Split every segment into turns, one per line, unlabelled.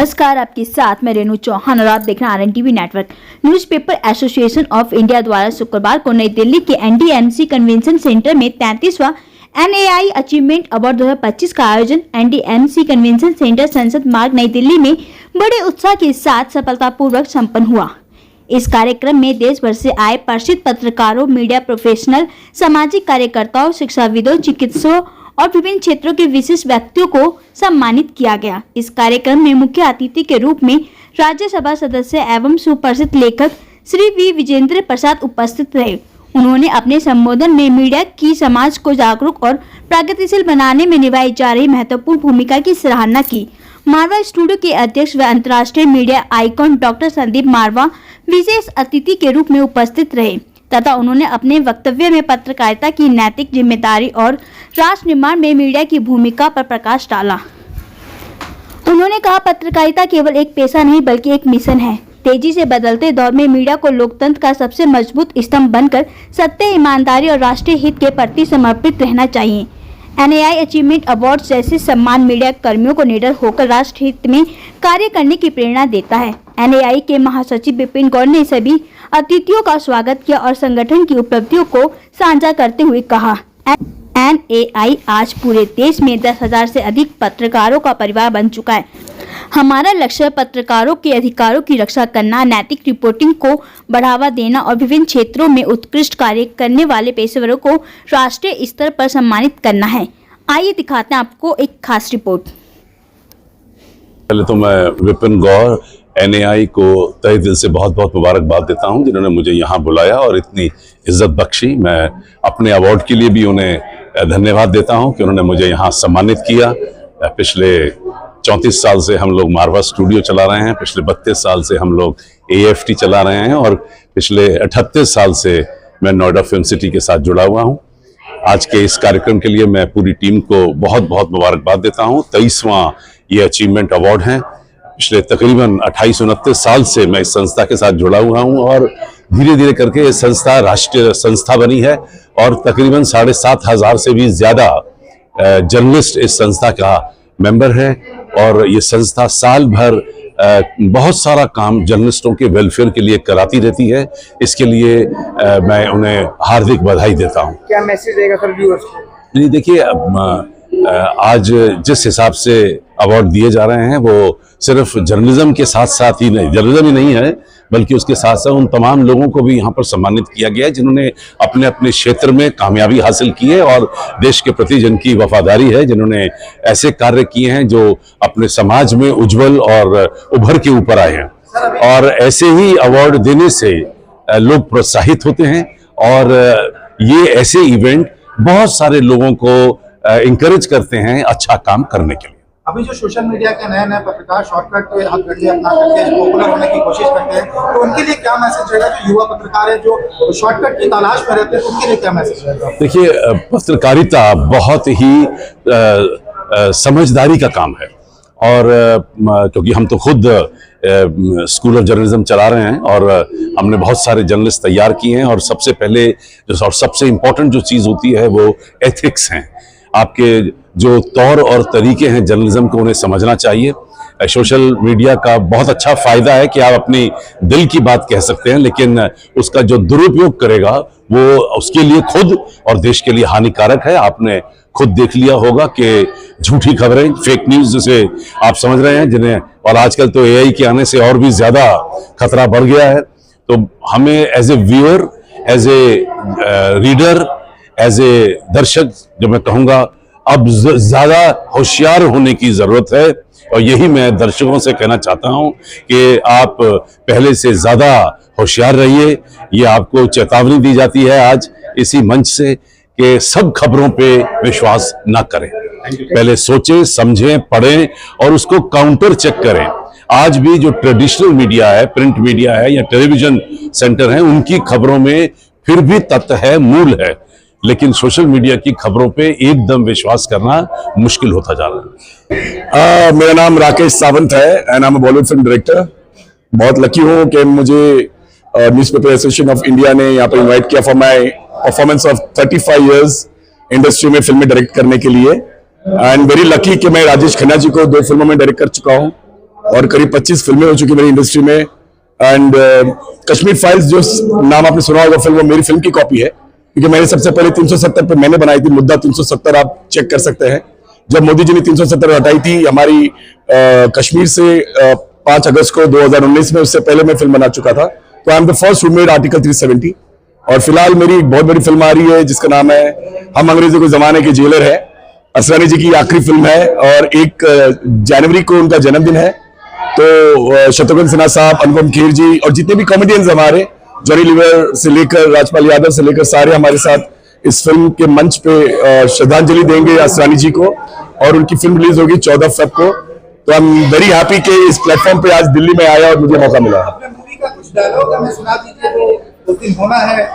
नमस्कार, आपके साथ मैं रेणु चौहान और आप देख रहे हैं RNTV network. Newspaper association of India द्वारा शुक्रवार को नई दिल्ली के NDMC कन्वेंशन सेंटर में 33वां NAI अचीवमेंट अवार्ड 2025 का आयोजन NDMC कन्वेंशन सेंटर, संसद मार्ग, नई दिल्ली में बड़े उत्साह के साथ सफलतापूर्वक संपन्न हुआ। इस कार्यक्रम में देश भर से आए प्रसिद्ध पत्रकारों, मीडिया प्रोफेशनल, सामाजिक कार्यकर्ताओं, शिक्षाविदों, चिकित्सकों और विभिन्न क्षेत्रों के विशिष्ट व्यक्तियों को सम्मानित किया गया। इस कार्यक्रम में मुख्य अतिथि के रूप में राज्यसभा सदस्य एवं सुप्रसिद्ध लेखक श्री वी विजेंद्र प्रसाद उपस्थित रहे। उन्होंने अपने संबोधन में मीडिया की समाज को जागरूक और प्रगतिशील बनाने में निभाई जा रही महत्वपूर्ण भूमिका की सराहना की। मारवा स्टूडियो के अध्यक्ष व अंतर्राष्ट्रीय मीडिया आइकॉन डॉक्टर संदीप मारवा विशेष अतिथि के रूप में उपस्थित रहे तथा उन्होंने अपने वक्तव्य में पत्रकारिता की नैतिक जिम्मेदारी और राष्ट्र निर्माण में मीडिया की भूमिका पर प्रकाश डाला। उन्होंने कहा, पत्रकारिता केवल एक पेशा नहीं बल्कि एक मिशन है। तेजी से बदलते दौर में मीडिया को लोकतंत्र का सबसे मजबूत स्तंभ बनकर सत्य, ईमानदारी और राष्ट्रीय हित के प्रति समर्पित रहना चाहिए। NAI अचीवमेंट अवार्ड जैसे सम्मान मीडिया कर्मियों को निडर होकर राष्ट्र हित में कार्य करने की प्रेरणा देता है। NAI के महासचिव विपिन गौड़ ने सभी अतिथियों का स्वागत किया और संगठन की उपलब्धियों को साझा करते हुए कहा, NAI आज पूरे देश में 10,000 से अधिक पत्रकारों का परिवार बन चुका है। हमारा लक्ष्य पत्रकारों के अधिकारों की रक्षा करना, नैतिक रिपोर्टिंग को बढ़ावा देना और विभिन्न क्षेत्रों में उत्कृष्ट कार्य करने वाले पेशेवरों को राष्ट्रीय स्तर पर सम्मानित करना है। आइए दिखाते हैं आपको एक खास रिपोर्ट।
पहले तो मैं विपिन गौड़ NAI को तहे दिल से बहुत बहुत मुबारकबाद देता हूं, जिन्होंने मुझे यहाँ बुलाया और इतनी इज्जत बख्शी। मैं अपने अवार्ड के लिए भी उन्हें धन्यवाद देता हूं कि उन्होंने मुझे यहाँ सम्मानित किया। पिछले 34 साल से हम लोग मारवा स्टूडियो चला रहे हैं, पिछले 32 साल से हम लोग AFT चला रहे हैं और पिछले 38 साल से मैं नोएडा फिल्म सिटी के साथ जुड़ा हुआ हूँ। आज के इस कार्यक्रम के लिए मैं पूरी टीम को बहुत बहुत मुबारकबाद देता हूँ। 23वां ये अचीवमेंट अवार्ड है। पिछले तकरीबन 28-29 साल से मैं इस संस्था के साथ जुड़ा हुआ हूँ और धीरे धीरे करके ये संस्था राष्ट्रीय संस्था बनी है और तकरीबन 7,500 से भी ज़्यादा जर्नलिस्ट इस संस्था का मेंबर है और ये संस्था साल भर बहुत सारा काम जर्नलिस्टों के वेलफेयर के लिए कराती रहती है। इसके लिए मैं उन्हें हार्दिक बधाई देता हूँ।
क्या मैसेज देगा सर व्यूअर्स को?
नहीं, देखिए, आज जिस हिसाब से अवार्ड दिए जा रहे हैं वो सिर्फ जर्नलिज्म के साथ साथ ही नहीं, जर्नलिज्म ही नहीं है बल्कि उसके साथ साथ उन तमाम लोगों को भी यहाँ पर सम्मानित किया गया है जिन्होंने अपने अपने क्षेत्र में कामयाबी हासिल की है और देश के प्रति जिनकी वफादारी है, जिन्होंने ऐसे कार्य किए हैं जो अपने समाज में उज्जवल और उभर के ऊपर आए हैं। और ऐसे ही अवार्ड देने से लोग प्रोत्साहित होते हैं और ये ऐसे इवेंट बहुत सारे लोगों को इंकरेज करते हैं अच्छा काम करने के लिए।
अभी जो सोशल मीडिया के नए नए पत्रकार शॉर्टकट अपना करके पॉपुलर होने की कोशिश करते हैं, तो उनके लिए क्या मैसेज रहेगा? जो युवा पत्रकार है जो शॉर्टकट की तलाश में रहते हैं, तो उनके लिए क्या मैसेज रहेगा?
देखिए, पत्रकारिता बहुत ही समझदारी का काम है और क्योंकि हम तो खुद स्कूल ऑफ जर्नलिज्म चला रहे हैं और हमने बहुत सारे जर्नलिस्ट तैयार किए हैं और सबसे पहले और सबसे इम्पोर्टेंट जो चीज़ होती है वो एथिक्स हैं। आपके जो तौर और तरीके हैं जर्नलिज्म को, उन्हें समझना चाहिए। सोशल मीडिया का बहुत अच्छा फायदा है कि आप अपनी दिल की बात कह सकते हैं, लेकिन उसका जो दुरुपयोग करेगा वो उसके लिए खुद और देश के लिए हानिकारक है। आपने खुद देख लिया होगा कि झूठी खबरें, फेक न्यूज़ जिसे आप समझ रहे हैं, जिन्हें और आजकल तो AI के आने से और भी ज़्यादा खतरा बढ़ गया है। तो हमें as a viewer, as a reader, as a दर्शक, जो मैं कहूँगा अब ज़्यादा होशियार होने की ज़रूरत है और यही मैं दर्शकों से कहना चाहता हूँ कि आप पहले से ज़्यादा होशियार रहिए। ये आपको चेतावनी दी जाती है आज इसी मंच से कि सब खबरों पे विश्वास ना करें, पहले सोचें, समझें, पढ़ें और उसको काउंटर चेक करें। आज भी जो ट्रेडिशनल मीडिया है, प्रिंट मीडिया है या टेलीविजन सेंटर है, उनकी खबरों में फिर भी तथ्य है, मूल है, लेकिन सोशल मीडिया की खबरों पे एकदम विश्वास करना मुश्किल होता जा रहा है।
मेरा नाम राकेश सावंत है and I M Bollywood film director. बहुत लकी हूँ कि मुझे न्यूज़पेपर एसोसिएशन ऑफ इंडिया ने यहाँ पर इनवाइट किया for my performance of 35 years industry में फिल्में डायरेक्ट करने के लिए। एंड वेरी लकी कि मैं राजेश खन्ना जी को 2 फिल्मों में डायरेक्ट कर चुका हूँ और करीब 25 फिल्में हो चुकी मेरी इंडस्ट्री में। एंड कश्मीर फाइल्स जो नाम आपने सुना होगा फिल्म, वो मेरी फिल्म की कॉपी है, क्योंकि मैंने सबसे पहले 370 पे मैंने बनाई थी। मुद्दा 370 आप चेक कर सकते हैं। जब मोदी जी ने 370 हटाई थी हमारी कश्मीर से 5 अगस्त को 2019 में, उससे पहले मैं फिल्म बना चुका था। तो I am the first who made article 370। और फिलहाल मेरी एक बहुत बड़ी फिल्म आ रही है जिसका नाम है हम अंग्रेजों के जमाने के जेलर है। असरानी जी की आखिरी फिल्म है और 1 जनवरी को उनका जन्मदिन है। तो शत्रुघ्न सिन्हा साहब, अनुपम खेर जी और जितने भी कॉमेडियंस हमारे, जॉनी लीवर से लेकर राजपाल यादव से लेकर सारे हमारे साथ इस फिल्म के मंच पे श्रद्धांजलि देंगे असरानी जी को। और उनकी फिल्म रिलीज होगी 14 फेब को। तो आई एम वेरी हैप्पी कि इस प्लेटफॉर्म पे आज दिल्ली में आया और मुझे मौका मिला।
अपने मूवी का कुछ डायलॉग हमें सुना दीजिए, तो 2-3 होना है,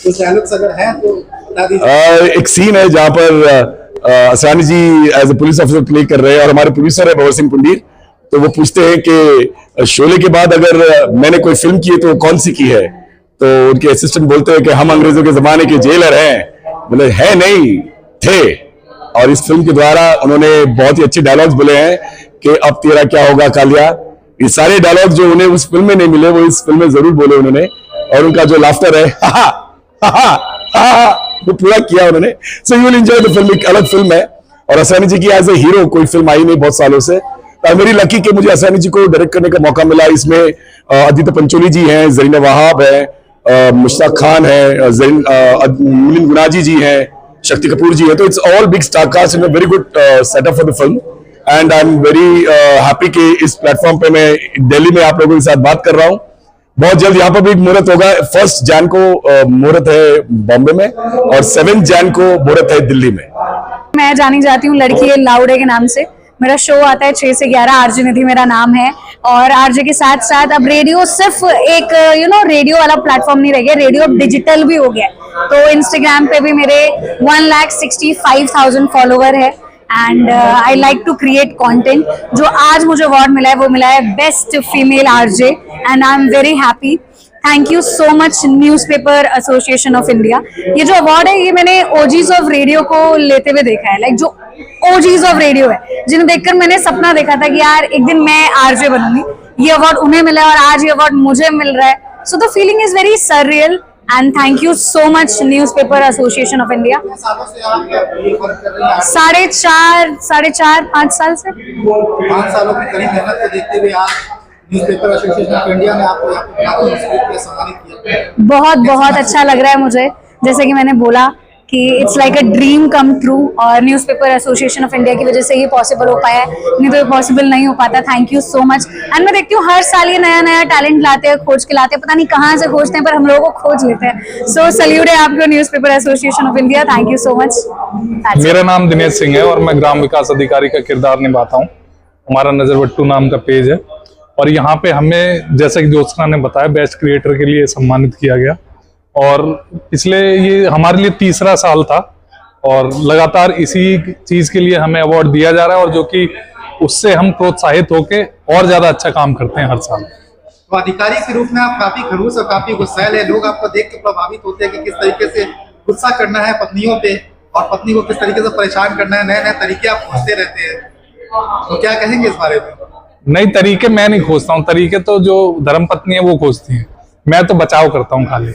कुछ डायलॉग्स अगर हैं तो बता दीजिए।
एक सीन है जहां पर Asrani ji as a police officer play कर रहे हैं और हमारे प्रोड्यूसर है भंवर सिंह पुंडीर। तो वो पूछते हैं कि शोले के बाद अगर मैंने कोई फिल्म की है तो कौन सी की है। तो उनके असिस्टेंट बोलते हैं कि हम अंग्रेजों के जमाने के जेलर हैं। बोले है नहीं, थे। और इस फिल्म के द्वारा उन्होंने बहुत ही अच्छे डायलॉग्स बोले हैं कि अब तेरा क्या होगा कालिया। ये सारे डायलॉग जो उन्हें उस फिल्म में नहीं मिले वो इस फिल्म में जरूर बोले उन्होंने। और उनका जो लाफ्टर है वो पूरा किया उन्होंने। So you will enjoy the film. एक अलग फिल्म है और असरानी जी की एज ए हीरो कोई फिल्म आई नहीं बहुत सालों से। मेरी लकी कि मुझे असरानी जी को डायरेक्ट करने का मौका मिला। इसमें आदित्य पंचोली जी हैं, जरीना वहाब है, मुश्ताक खान है, मिलिंद गुनाजी जी हैं, शक्ति कपूर जी है। तो it's all big star cast in a very good setup for the film. And I am very happy कि इस प्लेटफॉर्म पे मैं दिल्ली में आप लोगों के साथ बात कर रहा हूँ। बहुत जल्द यहाँ पर भी एक मुहूर्त होगा। 1 जैन को मुहूर्त है बॉम्बे में और 7 जैन को मुहूर्त है दिल्ली में।
मैं जानी जाती हूँ लड़की है लाउडे के नाम से। मेरा शो आता है 6 से 11। आरजे निधि मेरा नाम है। और आरजे के साथ साथ अब रेडियो सिर्फ एक रेडियो वाला प्लेटफॉर्म नहीं रह गया, रेडियो अब डिजिटल भी हो गया। तो इंस्टाग्राम पे भी मेरे 1,65,000 फॉलोवर है। And I like to create content. जो आज मुझे अवार्ड मिला है वो मिला है best female RJ and I am very happy. Thank you so much newspaper association of India. ये जो अवार्ड है ये मैंने ओजीज ऑफ रेडियो को लेते हुए देखा है। लाइक जो ओजीज ऑफ रेडियो है जिन्हें देखकर मैंने सपना देखा था कि यार एक दिन मैं आरजे बनूंगी, ये अवार्ड उन्हें मिला और आज ये अवार्ड मुझे मिल रहा है। So the feeling is very surreal and thank you so much newspaper association of India.
सालों से आप ये वर्क कर रही हैं?
4.5 साल से।
5 सालों की कड़ी मेहनत को देखते हुए आज न्यूज़पेपर एसोसिएशन ऑफ इंडिया ने आपको यहाँ पे सम्मानित किया।
बहुत बहुत अच्छा लग रहा है मुझे। जैसे कि मैंने बोला कि it's like a dream come true और न्यूज़पेपर एसोसिएशन ऑफ इंडिया की वजह से ये पॉसिबल हो पाया है, नहीं तो ये पॉसिबल नहीं हो पाता। Thank you so much. And मैं देखती हूँ हर साल ये नया नया टैलेंट लाते हैं, खोज के लाते हैं। पता नहीं कहाँ से खोजते हैं पर हम लोगों को खोज लेते हैं। सो सल्यूट है आपको newspaper association of India. Thank you so much.
मेरा नाम दिनेश सिंह है और मैं ग्राम विकास अधिकारी का किरदार निभाता हूँ। हमारा नजरबट्टू नाम का पेज है और यहाँ पे हमें जैसा कि ज्योत्सना ने बताया बेस्ट क्रिएटर के लिए सम्मानित किया गया। और पिछले ये हमारे लिए 3रा साल था और लगातार इसी चीज के लिए हमें अवार्ड दिया जा रहा है और जो कि उससे हम प्रोत्साहित होके और ज्यादा अच्छा काम करते हैं हर साल।
तो अधिकारी के रूप में आप काफी खड़ूस और काफी गुस्सैल है। लोग आपको देख के प्रभावित होते हैं कि किस तरीके से गुस्सा करना है पत्नियों पे और पत्नी को किस तरीके से परेशान करना है। नए नए तरीके आप खोजते रहते हैं, तो क्या कहेंगे इस बारे में?
नई तरीके मैं नहीं खोजता हूँ, तरीके तो जो धर्मपत्नी है वो खोजती है। मैं तो बचाव करता हूँ खाली।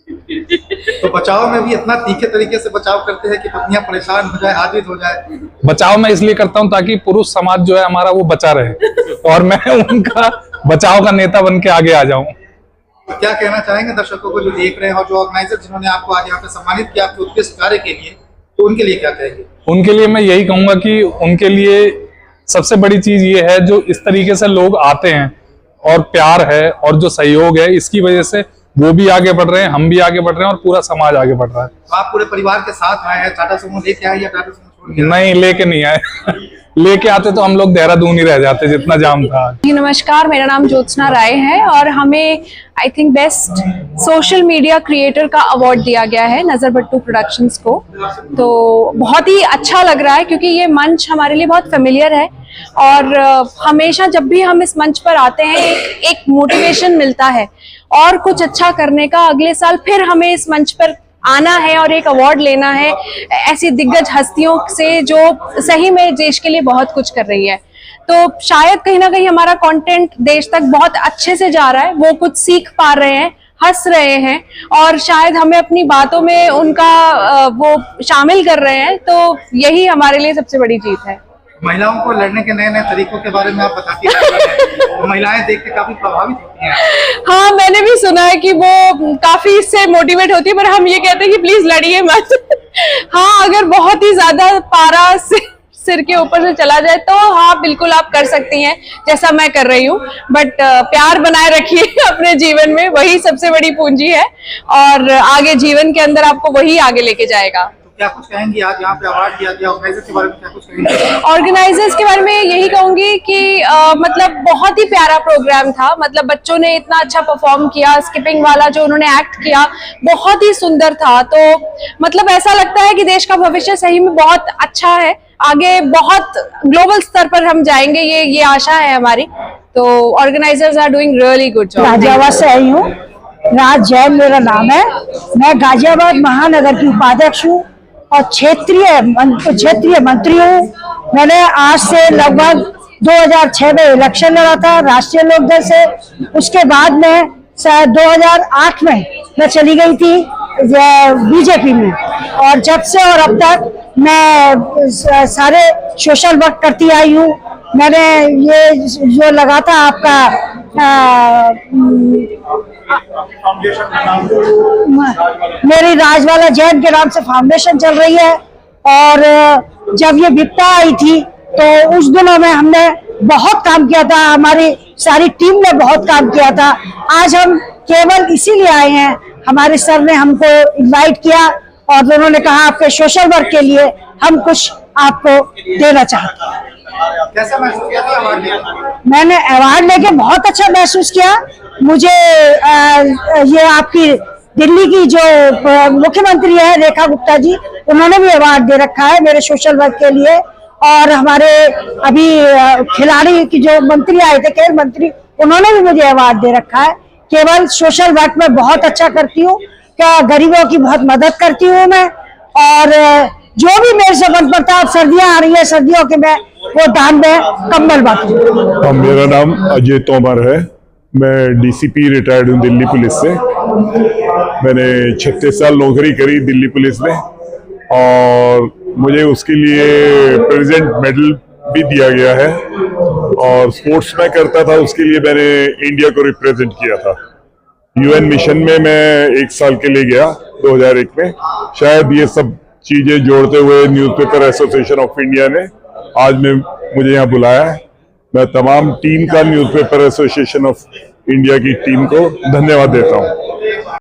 तो बचाव में भी इतना तीखे तरीके से बचाव करते हैं कि पत्नियां परेशान हो जाए, आदित हो जाए।
बचाव मैं इसलिए करता हूँ ताकि पुरुष समाज जो है हमारा वो बचा रहे और मैं उनका बचाव का नेता बन के आगे आ जाऊं।
तो क्या कहना चाहेंगे दर्शकों को जो देख रहे हैं और जो ऑर्गेनाइजर जिन्होंने आपको आज यहाँ पे सम्मानित किया आपके उत्कृष्ट कार्य के लिए, तो उनके लिए क्या कहेंगे?
उनके लिए मैं यही कहूंगा कि उनके लिए सबसे बड़ी चीज ये है जो इस तरीके से लोग आते हैं और प्यार है और जो सहयोग है, इसकी वजह से वो भी आगे बढ़ रहे हैं, हम भी आगे बढ़ रहे हैं और पूरा समाज आगे बढ़ रहा है।
तो आप पूरे परिवार के साथ आए हैं, टाटा सुमो लेके आए या टाटा सुमो छोड़ के आए?
नहीं, लेके नहीं आए लेके आते तो हम लोग देहरादून ही रह जाते जितना जाम था।
जी नमस्कार, मेरा नाम ज्योत्सना राय है और हमें I think best social media creator का अवार्ड दिया गया है नजरबट्टू प्रोडक्शंस को। तो बहुत ही अच्छा लग रहा है क्योंकि ये मंच हमारे लिए बहुत फेमिलियर है और हमेशा जब भी हम इस मंच पर आते हैं एक मोटिवेशन मिलता है और कुछ अच्छा करने का। अगले साल फिर हमें इस मंच पर आना है और एक अवार्ड लेना है ऐसी दिग्गज हस्तियों से जो सही में देश के लिए बहुत कुछ कर रही है। तो शायद कहीं ना कहीं हमारा कंटेंट देश तक बहुत अच्छे से जा रहा है, वो कुछ सीख पा रहे हैं, हंस रहे हैं और शायद हमें अपनी बातों में उनका वो शामिल कर रहे हैं, तो यही हमारे लिए सबसे बड़ी जीत है।
महिलाओं को लड़ने के नए नए तरीकों के बारे में आप बताती हैं, तो महिलाएं देख के काफी प्रभावित होती हैं।
हाँ, मैंने भी सुना है कि वो काफी इससे मोटिवेट होती है, पर हम ये कहते हैं कि प्लीज लड़िए मत। हाँ, अगर बहुत ही ज्यादा पारा सिर के ऊपर से चला जाए तो हाँ बिल्कुल आप कर सकती हैं, जैसा मैं कर रही हूँ, बट प्यार बनाए रखिए अपने जीवन में, वही सबसे बड़ी पूंजी है और आगे जीवन के अंदर आपको वही आगे लेके जाएगा।
क्या कुछ कहेंगी आज यहाँ पे अवार्ड दिया गया, ऑर्गेनाइजर्स के बारे में क्या कुछ कहेंगी?
ऑर्गेनाइजर्स के बारे में यही कहूंगी कि मतलब बहुत ही प्यारा प्रोग्राम था, मतलब बच्चों ने इतना अच्छा परफॉर्म किया, स्किपिंग वाला जो उन्होंने एक्ट किया बहुत ही सुंदर था, तो मतलब ऐसा लगता है कि देश का भविष्य सही में बहुत अच्छा है, आगे बहुत ग्लोबल स्तर पर हम जाएंगे, ये आशा है हमारी। तो organisers are doing really good job.
Ghaziabad से आई हूँ, राज जैन मेरा नाम है। मैं गाजियाबाद महानगर की उपाध्यक्ष हूँ और क्षेत्रीय मंत्री हूँ। मैंने आज से लगभग 2006 में इलेक्शन लड़ा था राष्ट्रीय लोकदल से, उसके बाद में 2008 में मैं चली गई थी बीजेपी में, और जब से और अब तक मैं सारे सोशल वर्क करती आई हूँ। मैंने ये जो लगा था आपका मेरी राजवाला जैन के नाम से फाउंडेशन चल रही है, और जब ये विपदा आई थी तो उस दिनों में हमने बहुत काम किया था, हमारी सारी टीम ने बहुत काम किया था। आज हम केवल इसीलिए आए हैं, हमारे सर ने हमको इनवाइट किया और उन्होंने कहा आपके सोशल वर्क के लिए हम कुछ आपको देना चाहते हैं।
कैसा महसूस किया था अवार्ड लेकर?
मैंने अवार्ड लेके बहुत अच्छा महसूस किया। मुझे ये आपकी दिल्ली की जो मुख्यमंत्री है रेखा गुप्ता जी, उन्होंने भी अवार्ड दे रखा है मेरे सोशल वर्क के लिए, और हमारे अभी खिलाड़ी की जो मंत्री आए थे, खेल मंत्री, उन्होंने भी मुझे अवार्ड दे रखा है। केवल सोशल वर्क में बहुत अच्छा करती हूँ, क्या गरीबों की बहुत मदद करती हूँ मैं, और जो भी मेरे से बन पड़ता है, सर्दियाँ आ रही है, सर्दियों के मैं वो दान में कंबल बांटूं।
मेरा नाम अजय तोमर है, मैं डीसीपी रिटायर्ड हूँ दिल्ली पुलिस से। मैंने 36 साल नौकरी करी दिल्ली पुलिस में और मुझे उसके लिए प्रेसिडेंट मेडल भी दिया गया है, और स्पोर्ट्स में करता था, उसके लिए मैंने इंडिया को रिप्रेजेंट किया था। यूएन मिशन में मैं 1 साल के लिए गया 2001 में। शायद ये सब चीजें जोड़ते हुए न्यूज़पेपर एसोसिएशन ऑफ इंडिया ने आज मुझे यहाँ बुलाया है। मैं तमाम टीम का न्यूज़पेपर एसोसिएशन ऑफ इंडिया की टीम को धन्यवाद देता हूँ।